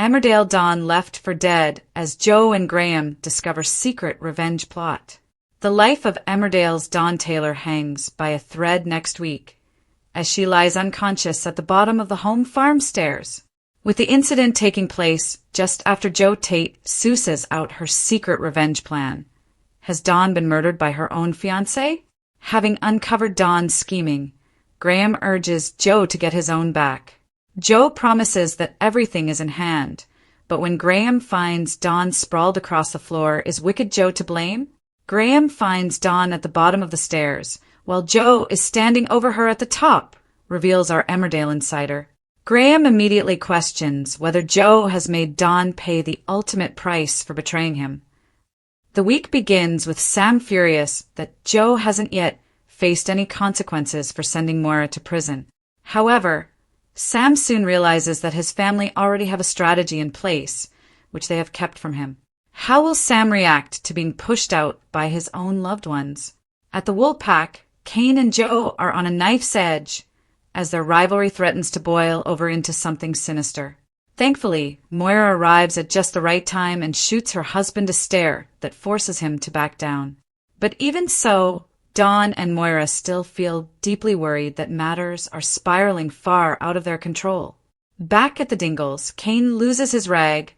Emmerdale Dawn left for dead as Joe and Graham discover secret revenge plot. The life of Emmerdale's Dawn Taylor hangs by a thread next week, as she lies unconscious at the bottom of the home farm stairs. With the incident taking place just after Joe Tate sooses out her secret revenge plan. Has Dawn been murdered by her own fiancé? Having uncovered Dawn's scheming, Graham urges Joe to get his own back. Joe promises that everything is in hand, but when Graham finds Dawn sprawled across the floor, is Wicked Joe to blame? Graham finds Dawn at the bottom of the stairs, while Joe is standing over her at the top, reveals our Emmerdale insider. Graham immediately questions whether Joe has made Dawn pay the ultimate price for betraying him. The week begins with Sam furious that Joe hasn't yet faced any consequences for sending Moira to prison. However, Sam soon realizes that his family already have a strategy in place, which they have kept from him. How will Sam react to being pushed out by his own loved ones? At the Wool Pack, Kane and Joe are on a knife's edge as their rivalry threatens to boil over into something sinister. Thankfully, Moira arrives at just the right time and shoots her husband a stare that forces him to back down. But even so, Dawn and Moira still feel deeply worried that matters are spiraling far out of their control. Back at the Dingles, Kane loses his rag,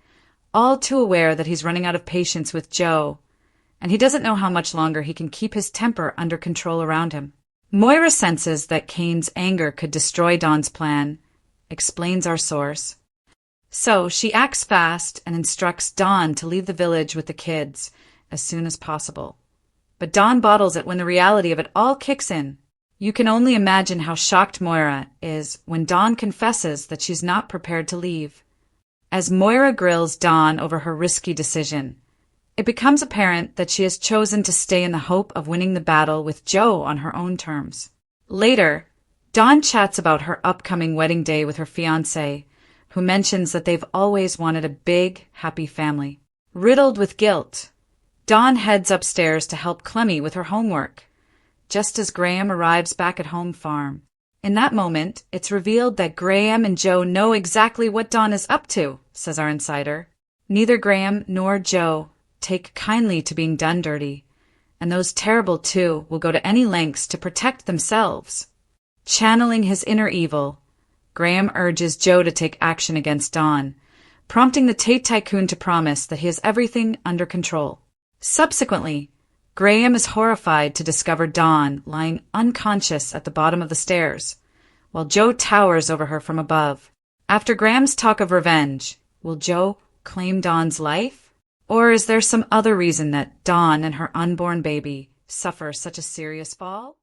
all too aware that he's running out of patience with Joe, and he doesn't know how much longer he can keep his temper under control around him. Moira senses that Kane's anger could destroy Dawn's plan, explains our source. So she acts fast and instructs Dawn to leave the village with the kids as soon as possible. But Dawn bottles it when the reality of it all kicks in. You can only imagine how shocked Moira is when Dawn confesses that she's not prepared to leave. As Moira grills Dawn over her risky decision, it becomes apparent that she has chosen to stay in the hope of winning the battle with Joe on her own terms. Later, Dawn chats about her upcoming wedding day with her fiancé, who mentions that they've always wanted a big, happy family. Riddled with guilt, Dawn heads upstairs to help Clemmy with her homework, just as Graham arrives back at home farm. In that moment, it's revealed that Graham and Joe know exactly what Dawn is up to, says our insider. Neither Graham nor Joe take kindly to being done dirty, and those terrible two will go to any lengths to protect themselves. Channeling his inner evil, Graham urges Joe to take action against Dawn, prompting the Tate tycoon to promise that he has everything under control. Subsequently, Graham is horrified to discover Dawn lying unconscious at the bottom of the stairs, while Joe towers over her from above. After Graham's talk of revenge, will Joe claim Dawn's life? Or is there some other reason that Dawn and her unborn baby suffer such a serious fall?